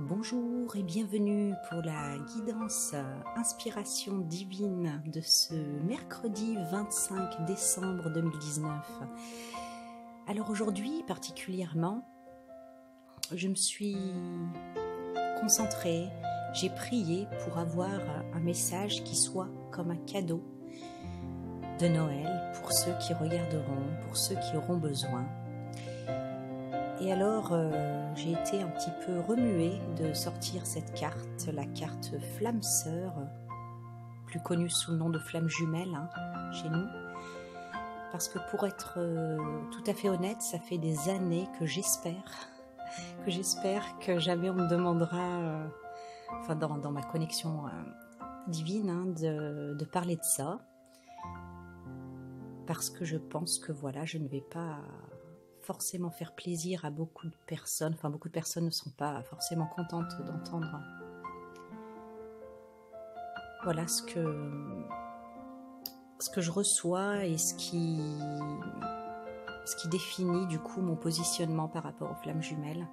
Bonjour et bienvenue pour la guidance inspiration divine de ce mercredi 25 décembre 2019. Alors aujourd'hui particulièrement, je me suis concentrée, j'ai prié pour avoir un message qui soit comme un cadeau de Noël pour ceux qui regarderont, pour ceux qui auront besoin. Et alors, j'ai été un petit peu remuée de sortir cette carte, la carte Flamme Sœur, plus connue sous le nom de Flamme Jumelle chez nous. Parce que pour être tout à fait honnête, ça fait des années que j'espère que jamais on me demandera, dans ma connexion divine, de parler de ça. Parce que je pense que voilà, je ne vais pas forcément faire plaisir à beaucoup de personnes. Enfin, beaucoup de personnes ne sont pas forcément contentes d'entendre voilà ce que je reçois et ce qui définit du coup mon positionnement par rapport aux flammes jumelles.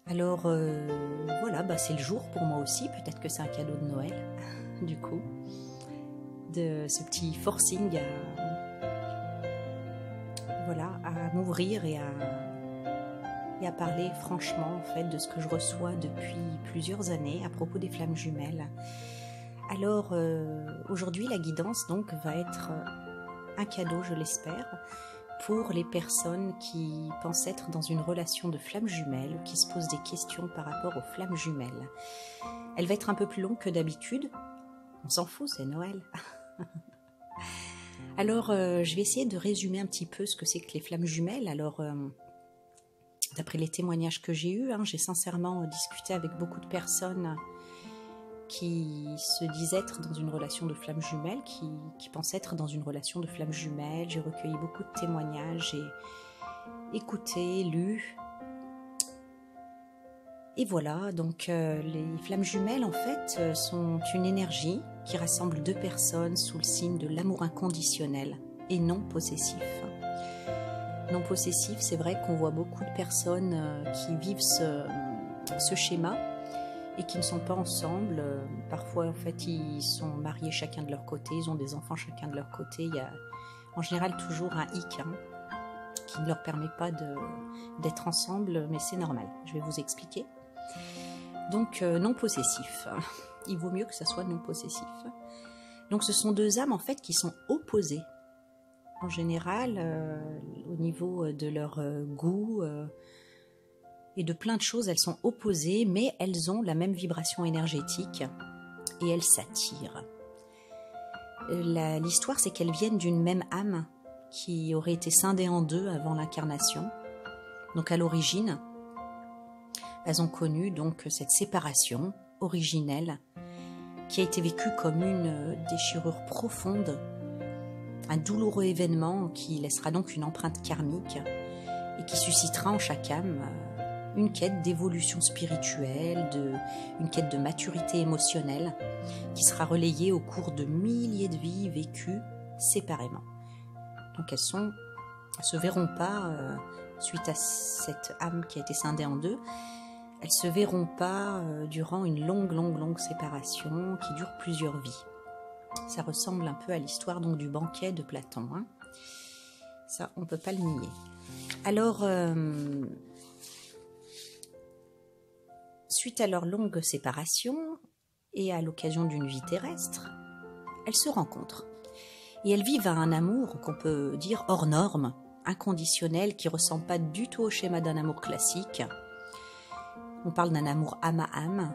Alors voilà, c'est le jour pour moi aussi, peut-être que c'est un cadeau de Noël du coup, de ce petit forcing à m'ouvrir et à parler franchement en fait de ce que je reçois depuis plusieurs années à propos des flammes jumelles. Alors aujourd'hui la guidance donc va être un cadeau, je l'espère, pour les personnes qui pensent être dans une relation de flammes jumelles ou qui se posent des questions par rapport aux flammes jumelles. Elle va être un peu plus longue que d'habitude, on s'en fout, c'est Noël. Alors, je vais essayer de résumer un petit peu ce que c'est que les flammes jumelles. Alors, d'après les témoignages que j'ai eus, j'ai sincèrement discuté avec beaucoup de personnes qui se disent être dans une relation de flammes jumelles, qui pensent être dans une relation de flammes jumelles. J'ai recueilli beaucoup de témoignages, j'ai écouté, lu. Et voilà, donc les flammes jumelles en fait sont une énergie qui rassemble deux personnes sous le signe de l'amour inconditionnel et non possessif. Non possessif, c'est vrai qu'on voit beaucoup de personnes qui vivent ce schéma et qui ne sont pas ensemble. Parfois en fait ils sont mariés chacun de leur côté, ils ont des enfants chacun de leur côté. Il y a en général toujours un hic qui ne leur permet pas d'être ensemble, mais c'est normal, je vais vous expliquer. Donc non possessif, il vaut mieux que ça soit non possessif. Donc ce sont deux âmes en fait qui sont opposées. En général, au niveau de leur goût et de plein de choses, elles sont opposées, mais elles ont la même vibration énergétique et elles s'attirent. L'histoire, c'est qu'elles viennent d'une même âme qui aurait été scindée en deux avant l'incarnation. Donc à l'origine, elles ont connu donc cette séparation originelle qui a été vécue comme une déchirure profonde, un douloureux événement qui laissera donc une empreinte karmique et qui suscitera en chaque âme une quête d'évolution spirituelle, une quête de maturité émotionnelle qui sera relayée au cours de milliers de vies vécues séparément. Donc elles se verront pas, suite à cette âme qui a été scindée en deux, elles se verront pas durant une longue séparation qui dure plusieurs vies. Ça ressemble un peu à l'histoire donc du banquet de Platon. Ça, on peut pas le nier. Alors, suite à leur longue séparation et à l'occasion d'une vie terrestre, elles se rencontrent. Et elles vivent un amour qu'on peut dire hors norme, inconditionnel, qui ne ressemble pas du tout au schéma d'un amour classique. On parle d'un amour âme à âme.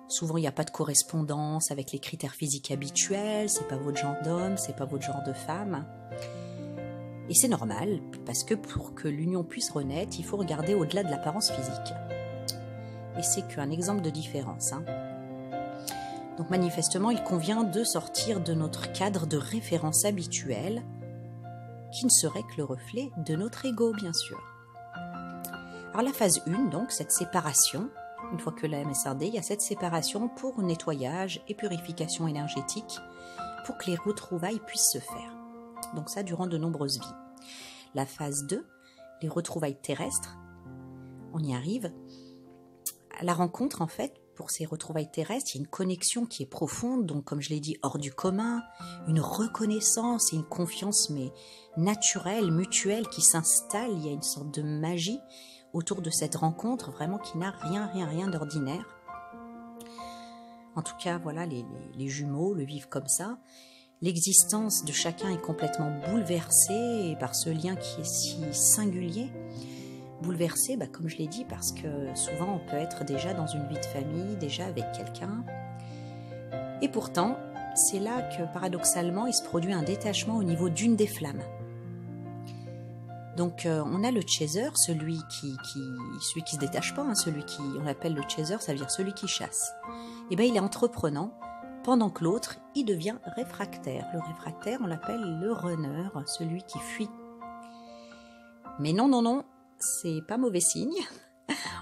Souvent, il n'y a pas de correspondance avec les critères physiques habituels, c'est pas votre genre d'homme, c'est pas votre genre de femme. Et c'est normal, parce que pour que l'union puisse renaître, il faut regarder au-delà de l'apparence physique. Et c'est qu'un exemple de différence. Donc manifestement, il convient de sortir de notre cadre de référence habituel, qui ne serait que le reflet de notre ego, bien sûr. Alors la phase 1, donc, cette séparation, une fois que l'âme est scindée, il y a cette séparation pour nettoyage et purification énergétique, pour que les retrouvailles puissent se faire. Donc ça, durant de nombreuses vies. La phase 2, les retrouvailles terrestres, on y arrive. À la rencontre, en fait, pour ces retrouvailles terrestres, il y a une connexion qui est profonde, donc comme je l'ai dit, hors du commun, une reconnaissance et une confiance mais naturelle, mutuelle qui s'installe. Il y a une sorte de magie autour de cette rencontre, vraiment qui n'a rien d'ordinaire. En tout cas, voilà, les jumeaux le vivent comme ça. L'existence de chacun est complètement bouleversée par ce lien qui est si singulier. Bouleversé, comme je l'ai dit, parce que souvent on peut être déjà dans une vie de famille, déjà avec quelqu'un. Et pourtant, c'est là que paradoxalement, il se produit un détachement au niveau d'une des flammes. Donc on a le chaser, celui qui se détache pas, celui qui, on l'appelle le chaser, ça veut dire celui qui chasse. Et il est entreprenant, pendant que l'autre, il devient réfractaire. Le réfractaire, on l'appelle le runner, celui qui fuit. Mais non, c'est pas mauvais signe.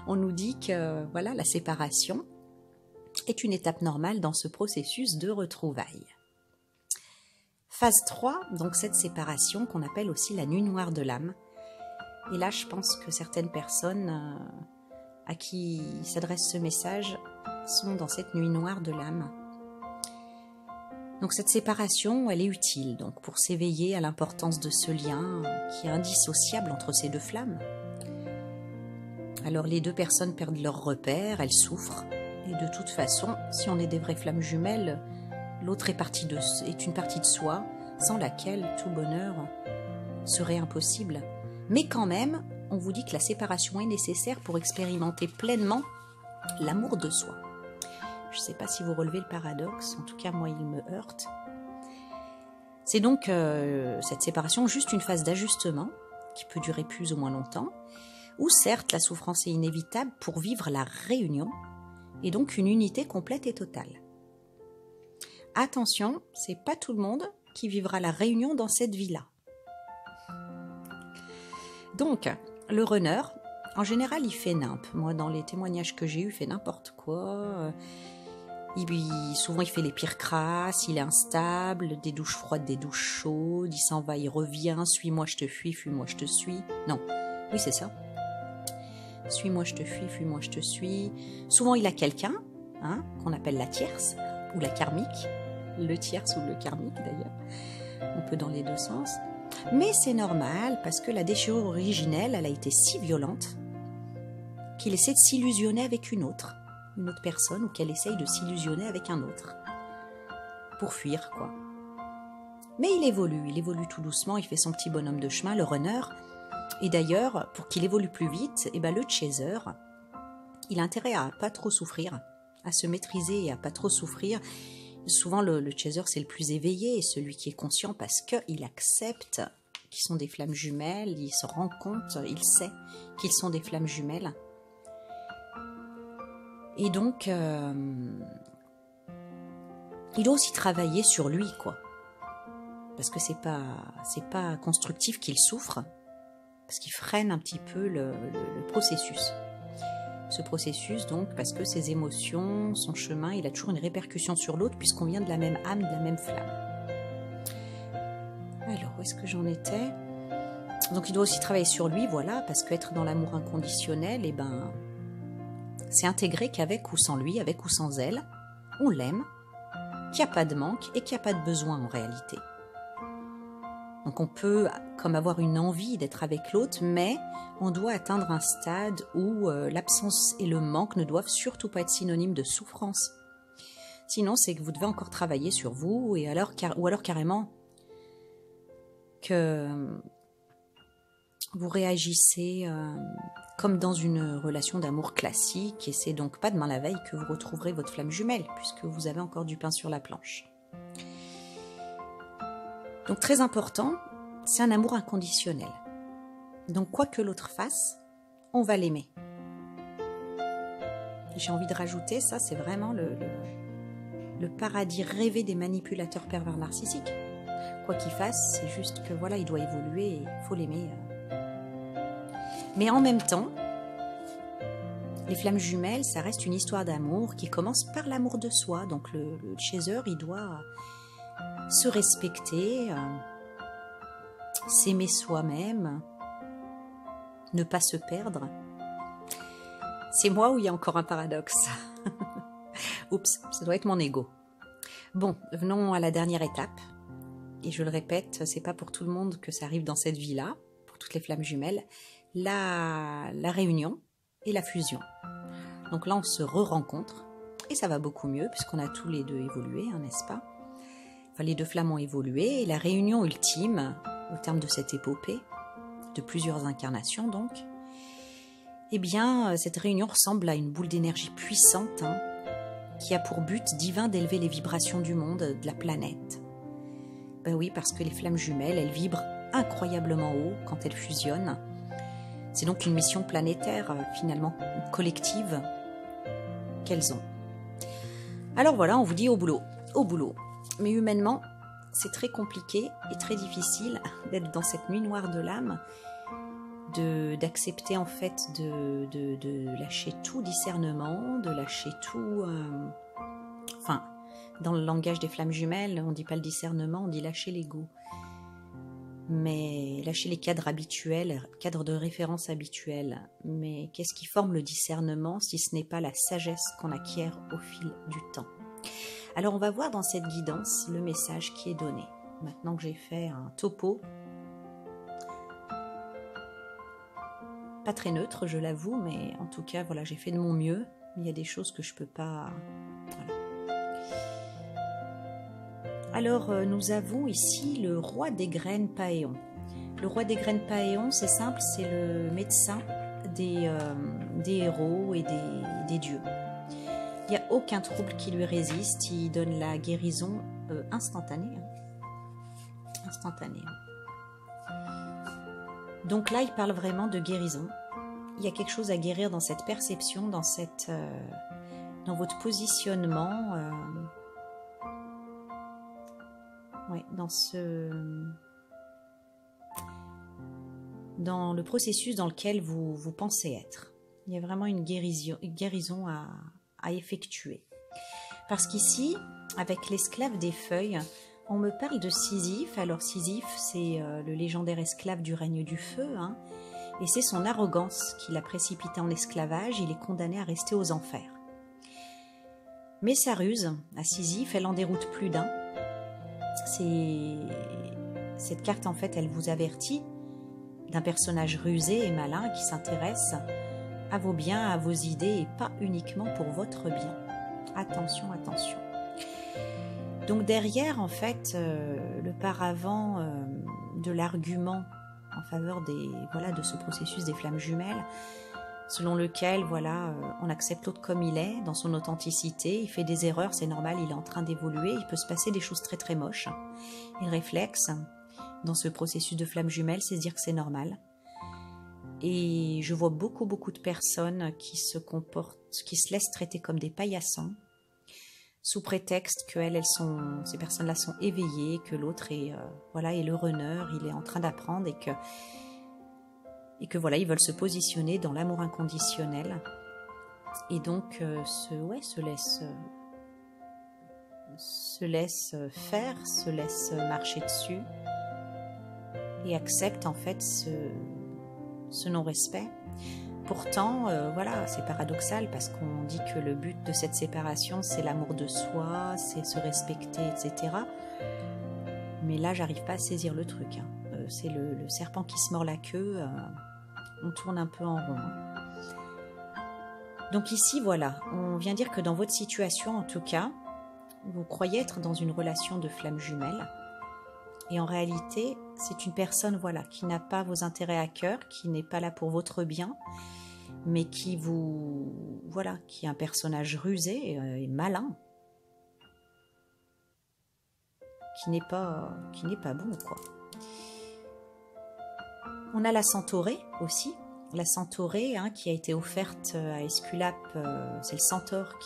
On nous dit que voilà, la séparation est une étape normale dans ce processus de retrouvailles. Phase 3, donc cette séparation qu'on appelle aussi la nuit noire de l'âme. Et là, je pense que certaines personnes à qui s'adresse ce message sont dans cette nuit noire de l'âme. Donc cette séparation, elle est utile donc pour s'éveiller à l'importance de ce lien qui est indissociable entre ces deux flammes. Alors les deux personnes perdent leur repère, elles souffrent. Et de toute façon, si on est des vraies flammes jumelles, l'autre est une partie de soi sans laquelle tout bonheur serait impossible. Mais quand même, on vous dit que la séparation est nécessaire pour expérimenter pleinement l'amour de soi. Je ne sais pas si vous relevez le paradoxe, en tout cas moi il me heurte. C'est donc cette séparation juste une phase d'ajustement qui peut durer plus ou moins longtemps, où certes la souffrance est inévitable pour vivre la réunion et donc une unité complète et totale. Attention, c'est pas tout le monde qui vivra la réunion dans cette vie-là. Donc, le runner, en général, il fait nimp. Moi, dans les témoignages que j'ai eus, il fait n'importe quoi. Souvent, il fait les pires crasses, il est instable, des douches froides, des douches chaudes, il s'en va, il revient, suis-moi, je te fuis, fuis-moi, je te suis. Non, oui, c'est ça. Suis-moi, je te fuis, fuis-moi, je te suis. Souvent, il a quelqu'un, qu'on appelle la tierce, ou la karmique. Le tierce ou le karmique, d'ailleurs. On peut dans les deux sens. Mais c'est normal, parce que la déchirure originelle, elle a été si violente qu'il essaie de s'illusionner avec une autre personne, ou qu'elle essaye de s'illusionner avec un autre. Pour fuir, quoi. Mais il évolue tout doucement, il fait son petit bonhomme de chemin, le runner. Et d'ailleurs, pour qu'il évolue plus vite, le chaser, il a intérêt à pas trop souffrir, à se maîtriser et à pas trop souffrir. Souvent, le chaser, c'est le plus éveillé, celui qui est conscient parce qu'il accepte qu'ils sont des flammes jumelles, il se rend compte, il sait qu'ils sont des flammes jumelles. Et donc, il doit aussi travailler sur lui, quoi. Parce que c'est pas constructif qu'il souffre, parce qu'il freine un petit peu le processus. Ce processus, donc, parce que ses émotions, son chemin, il a toujours une répercussion sur l'autre, puisqu'on vient de la même âme, de la même flamme. Alors, où est-ce que j'en étais ? Donc, il doit aussi travailler sur lui, voilà, parce qu'être dans l'amour inconditionnel, c'est intégrer qu'avec ou sans lui, avec ou sans elle, on l'aime, qu'il n'y a pas de manque et qu'il n'y a pas de besoin en réalité. Donc on peut comme avoir une envie d'être avec l'autre, mais on doit atteindre un stade où l'absence et le manque ne doivent surtout pas être synonymes de souffrance. Sinon, c'est que vous devez encore travailler sur vous, ou alors carrément que vous réagissez comme dans une relation d'amour classique, et c'est donc pas demain la veille que vous retrouverez votre flamme jumelle, puisque vous avez encore du pain sur la planche. Donc très important, c'est un amour inconditionnel. Donc quoi que l'autre fasse, on va l'aimer. J'ai envie de rajouter, ça c'est vraiment le paradis rêvé des manipulateurs pervers narcissiques. Quoi qu'il fasse, c'est juste que voilà, il doit évoluer et il faut l'aimer. Mais en même temps, les flammes jumelles, ça reste une histoire d'amour qui commence par l'amour de soi. Donc le chaser, il doit se respecter, s'aimer soi-même, ne pas se perdre. C'est moi ou il y a encore un paradoxe? Oups, ça doit être mon ego. Bon, venons à la dernière étape. Et je le répète, c'est pas pour tout le monde que ça arrive dans cette vie-là, pour toutes les flammes jumelles. La réunion et la fusion. Donc là, on se re-rencontre et ça va beaucoup mieux puisqu'on a tous les deux évolué, hein, n'est-ce pas? Enfin, les deux flammes ont évolué et la réunion ultime, au terme de cette épopée, de plusieurs incarnations donc, eh bien, cette réunion ressemble à une boule d'énergie puissante, hein, qui a pour but divin d'élever les vibrations du monde, de la planète. Ben oui, parce que les flammes jumelles, elles vibrent incroyablement haut quand elles fusionnent. C'est donc une mission planétaire, finalement, collective, qu'elles ont. Alors voilà, on vous dit au boulot, au boulot. Mais humainement, c'est très compliqué et très difficile d'être dans cette nuit noire de l'âme, d'accepter en fait de lâcher tout discernement, de lâcher tout... Enfin, dans le langage des flammes jumelles, on ne dit pas le discernement, on dit lâcher l'ego. Mais lâcher les cadres habituels, cadres de référence habituels. Mais qu'est-ce qui forme le discernement si ce n'est pas la sagesse qu'on acquiert au fil du temps? Alors on va voir dans cette guidance le message qui est donné. Maintenant que j'ai fait un topo, pas très neutre, je l'avoue, mais en tout cas, voilà, j'ai fait de mon mieux. Il y a des choses que je peux pas... Voilà. Alors, nous avons ici le roi des graines Paéon. Le roi des graines Paéon, c'est simple, c'est le médecin des héros et des dieux. Il n'y a aucun trouble qui lui résiste, il donne la guérison instantanée. Instantanée. Donc là, il parle vraiment de guérison. Il y a quelque chose à guérir dans cette perception, dans votre positionnement... Ouais, dans le processus dans lequel vous pensez être. Il y a vraiment une guérison à effectuer. Parce qu'ici, avec l'esclave des feuilles, on me parle de Sisyphe. Alors Sisyphe, c'est le légendaire esclave du règne du feu, hein, et c'est son arrogance qui l'a précipité en esclavage. Il est condamné à rester aux enfers. Mais sa ruse, à Sisyphe, elle en déroute plus d'un. Cette carte, en fait, elle vous avertit d'un personnage rusé et malin qui s'intéresse à vos biens, à vos idées et pas uniquement pour votre bien. Attention, attention. Donc derrière, en fait, le paravent de l'argument en faveur de ce processus des flammes jumelles, selon lequel on accepte l'autre comme il est, dans son authenticité, il fait des erreurs, c'est normal, il est en train d'évoluer, il peut se passer des choses très très moches. Et le réflexe, dans ce processus de flammes jumelles, c'est se dire que c'est normal. Et je vois beaucoup de personnes qui se laissent traiter comme des paillassons, sous prétexte que ces personnes-là sont éveillées, que l'autre est le runner, il est en train d'apprendre et que ils veulent se positionner dans l'amour inconditionnel et donc se laisse faire, se laisse marcher dessus et accepte en fait ce non-respect. Pourtant, c'est paradoxal parce qu'on dit que le but de cette séparation, c'est l'amour de soi, c'est se respecter, etc. Mais là, j'arrive pas à saisir le truc, hein. C'est le serpent qui se mord la queue, on tourne un peu en rond. Donc ici, on vient dire que dans votre situation, en tout cas, vous croyez être dans une relation de flamme jumelle. Et en réalité, c'est une personne qui n'a pas vos intérêts à cœur, qui n'est pas là pour votre bien, mais qui est un personnage rusé et malin, qui n'est pas bon, quoi. On a la centaurée aussi, la centaurée qui a été offerte à Esculape, c'est le centaure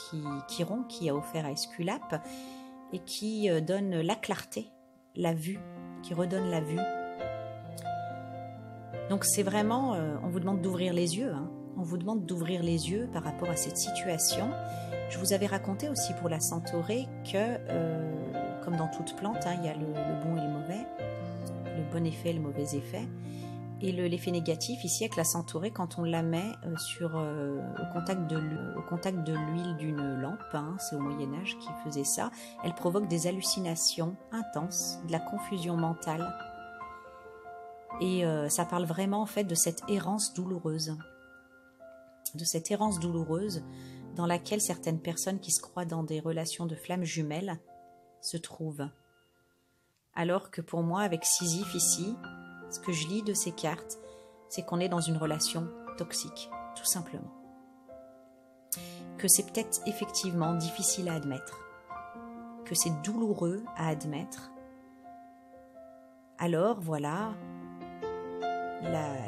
Chiron qui a offert à Esculape et qui donne la clarté, la vue, qui redonne la vue. Donc c'est vraiment, on vous demande d'ouvrir les yeux, hein. On vous demande d'ouvrir les yeux par rapport à cette situation. Je vous avais raconté aussi pour la centaurée que, comme dans toute plante, il y a le bon et le mauvais, le bon effet et le mauvais effet. Et l'effet négatif ici avec la centaurée, quand on la met au contact de l'huile d'une lampe, hein, c'est au Moyen-Âge qui faisait ça, elle provoque des hallucinations intenses, de la confusion mentale. Et ça parle vraiment en fait de cette errance douloureuse. De cette errance douloureuse dans laquelle certaines personnes qui se croient dans des relations de flammes jumelles se trouvent. Alors que pour moi, avec Sisyphe ici, ce que je lis de ces cartes, c'est qu'on est dans une relation toxique, tout simplement. Que c'est peut-être effectivement difficile à admettre, que c'est douloureux à admettre. Alors voilà,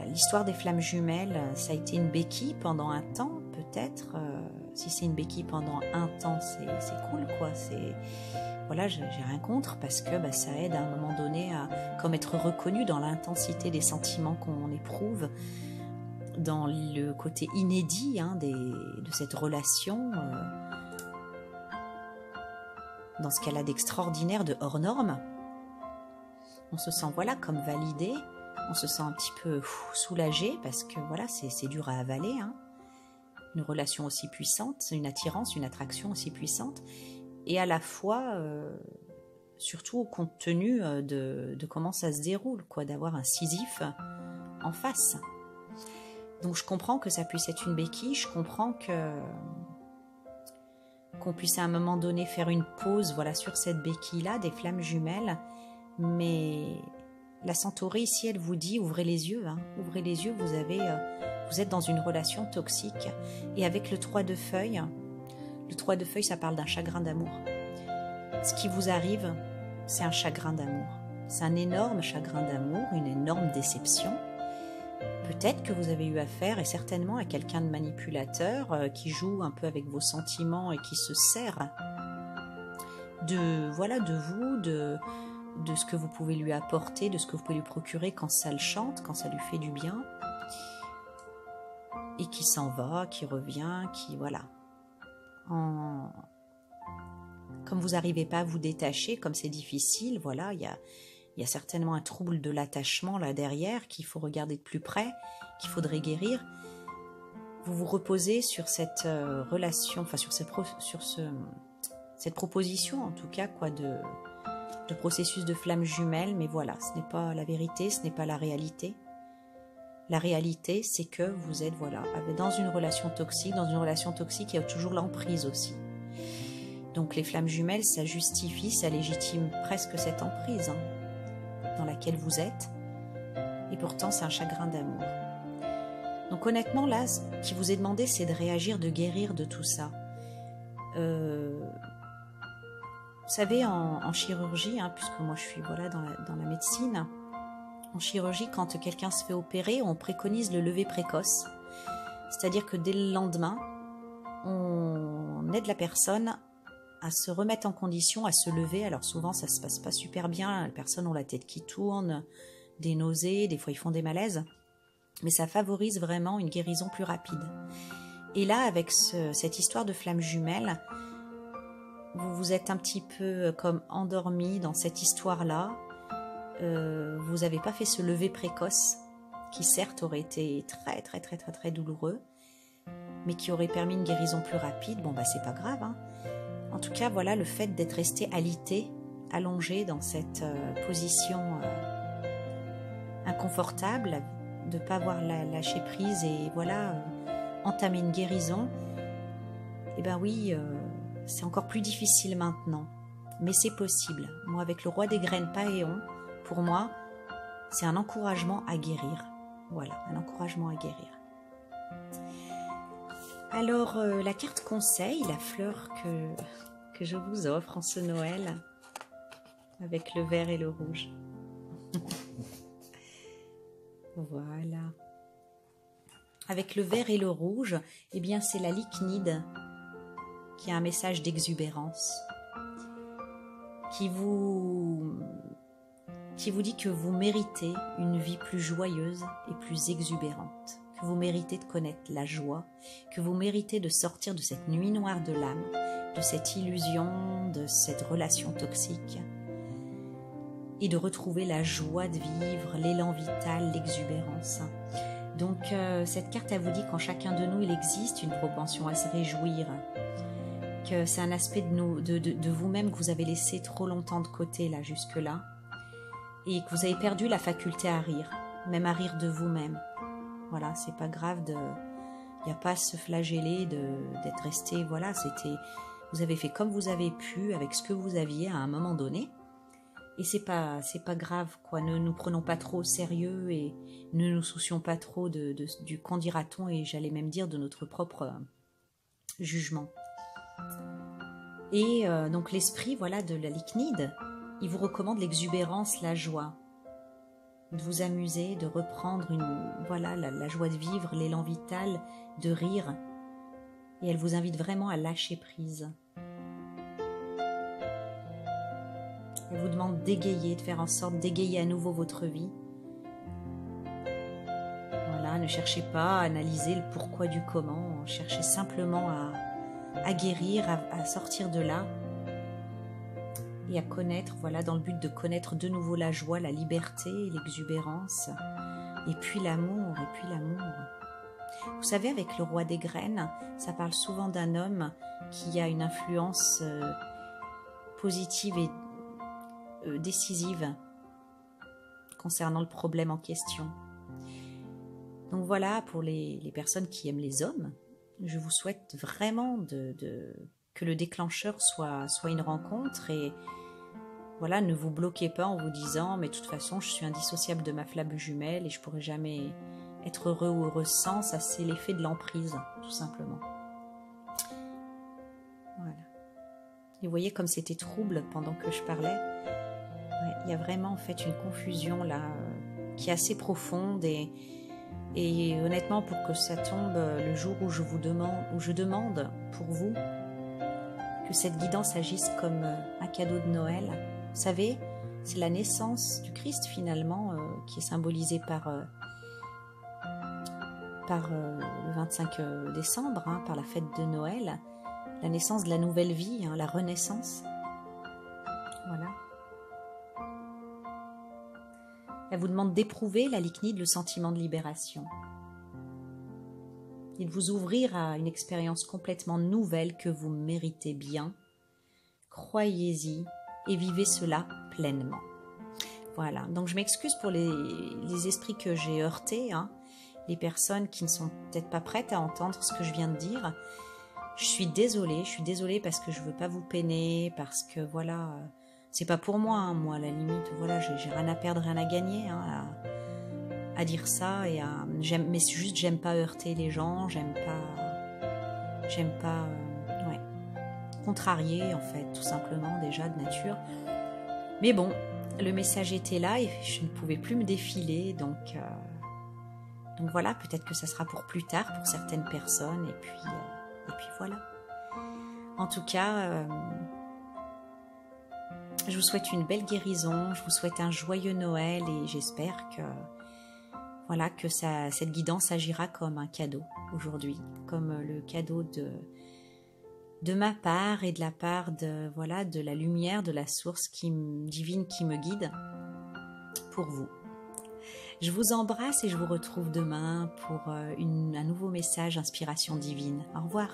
l'histoire des flammes jumelles, ça a été une béquille pendant un temps, peut-être. Si c'est une béquille pendant un temps, c'est cool, quoi. Voilà, j'ai rien contre parce que ça aide à un moment donné à comme être reconnu dans l'intensité des sentiments qu'on éprouve, dans le côté inédit de cette relation, dans ce qu'elle a d'extraordinaire, de hors norme. On se sent comme validé, on se sent un petit peu soulagé parce que voilà, c'est dur à avaler, hein. Une relation aussi puissante, une attirance, une attraction aussi puissante. Et à la fois, surtout compte tenu de comment ça se déroule, quoi, d'avoir un Sisyphe en face. Donc je comprends que ça puisse être une béquille, je comprends qu'on puisse à un moment donné faire une pause sur cette béquille-là, des flammes jumelles, mais la centaurée ici, elle vous dit, ouvrez les yeux, hein, ouvrez les yeux, vous êtes dans une relation toxique. Et avec le 3 de feuilles, ça parle d'un chagrin d'amour. Ce qui vous arrive, c'est un chagrin d'amour. C'est un énorme chagrin d'amour, une énorme déception. Peut-être que vous avez eu affaire, et certainement à quelqu'un de manipulateur qui joue un peu avec vos sentiments et qui se sert de vous, de ce que vous pouvez lui apporter, de ce que vous pouvez lui procurer quand ça le chante, quand ça lui fait du bien. Et qui s'en va, qui revient, qui voilà. Comme vous n'arrivez pas à vous détacher, comme c'est difficile, voilà, il y a certainement un trouble de l'attachement là derrière qu'il faut regarder de plus près, qu'il faudrait guérir. Vous vous reposez sur cette relation, enfin sur cette proposition en tout cas, quoi, de processus de flammes jumelles, mais voilà, ce n'est pas la vérité, ce n'est pas la réalité. La réalité, c'est que vous êtes dans une relation toxique. Dans une relation toxique, il y a toujours l'emprise aussi. Donc les flammes jumelles, ça justifie, ça légitime presque cette emprise dans laquelle vous êtes. Et pourtant, c'est un chagrin d'amour. Donc honnêtement, là, ce qui vous est demandé, c'est de réagir, de guérir de tout ça. Vous savez, en chirurgie, puisque moi je suis dans la médecine, en chirurgie, quand quelqu'un se fait opérer, on préconise le lever précoce. C'est-à-dire que dès le lendemain, on aide la personne à se remettre en condition, à se lever. Alors souvent, ça ne se passe pas super bien. Les personnes ont la tête qui tourne, des nausées, des fois ils font des malaises. Mais ça favorise vraiment une guérison plus rapide. Et là, avec cette histoire de flammes jumelles, vous vous êtes un petit peu comme endormi dans cette histoire-là. Vous n'avez pas fait ce lever précoce qui certes aurait été très très très très très douloureux, mais qui aurait permis une guérison plus rapide. C'est pas grave, hein. En tout cas, voilà, le fait d'être resté alité, allongé dans cette position inconfortable, de ne pas avoir lâché prise et entamer une guérison, c'est encore plus difficile maintenant, mais c'est possible. Moi, avec le roi des graines Paéon, pour moi, c'est un encouragement à guérir. Voilà, un encouragement à guérir. Alors, la carte conseil, la fleur que je vous offre en ce Noël, avec le vert et le rouge. Voilà. Avec le vert et le rouge, c'est la lychnide qui a un message d'exubérance, qui vous dit que vous méritez une vie plus joyeuse et plus exubérante, que vous méritez de connaître la joie, que vous méritez de sortir de cette nuit noire de l'âme, de cette illusion, de cette relation toxique, et de retrouver la joie de vivre, l'élan vital, l'exubérance. Donc cette carte, elle vous dit qu'en chacun de nous, il existe une propension à se réjouir, que c'est un aspect de vous-même que vous avez laissé trop longtemps de côté là jusque-là, et que vous avez perdu la faculté à rire, même à rire de vous-même. Voilà, c'est pas grave, il n'y a pas à se flageller d'être resté, voilà, vous avez fait comme vous avez pu, avec ce que vous aviez à un moment donné, et c'est pas grave, quoi. Ne nous prenons pas trop au sérieux et ne nous soucions pas trop du qu'en dira-t-on, et j'allais même dire de notre propre jugement. Et donc l'esprit, voilà, de la lychnide, il vous recommande l'exubérance, la joie, de vous amuser, de reprendre la joie de vivre, l'élan vital, de rire, et elle vous invite vraiment à lâcher prise. Elle vous demande d'égayer, de faire en sorte d'égayer à nouveau votre vie. Voilà, ne cherchez pas à analyser le pourquoi du comment, cherchez simplement à guérir, à sortir de là et à connaître, voilà, dans le but de connaître de nouveau la joie, la liberté, l'exubérance, et puis l'amour, Vous savez, avec le roi des graines, ça parle souvent d'un homme qui a une influence positive et décisive concernant le problème en question. Donc voilà, pour les personnes qui aiment les hommes, je vous souhaite vraiment que le déclencheur soit une rencontre, et voilà, ne vous bloquez pas en vous disant mais de toute façon je suis indissociable de ma flamme jumelle et je pourrai jamais être heureux ou heureuse sans. Ça, c'est l'effet de l'emprise, tout simplement. Voilà. Et vous voyez comme c'était trouble pendant que je parlais. Il y a vraiment en fait une confusion là qui est assez profonde, et honnêtement, pour que ça tombe le jour où je demande pour vous que cette guidance agisse comme un cadeau de Noël. Vous savez, c'est la naissance du Christ finalement qui est symbolisée par le 25 décembre, par la fête de Noël, la naissance de la nouvelle vie, la renaissance. Voilà. Elle vous demande d'éprouver, la lychnide, le sentiment de libération, et de vous ouvrir à une expérience complètement nouvelle que vous méritez bien. Croyez-y et vivez cela pleinement. Voilà, donc je m'excuse pour les esprits que j'ai heurtés, les personnes qui ne sont peut-être pas prêtes à entendre ce que je viens de dire. Je suis désolée parce que je veux pas vous peiner, parce que voilà, c'est pas pour moi, moi à la limite, voilà, j'ai rien à perdre, rien à gagner, à dire ça, mais juste j'aime pas heurter les gens, j'aime pas contrarier en fait, tout simplement, déjà de nature. Mais bon, le message était là et je ne pouvais plus me défiler, donc voilà, peut-être que ça sera pour plus tard pour certaines personnes, et puis voilà. En tout cas, je vous souhaite une belle guérison, je vous souhaite un joyeux Noël, et j'espère que cette guidance agira comme un cadeau aujourd'hui, comme le cadeau de ma part et de la part de la lumière, de la source divine qui me guide pour vous. Je vous embrasse et je vous retrouve demain pour un nouveau message Inspiration divine. Au revoir.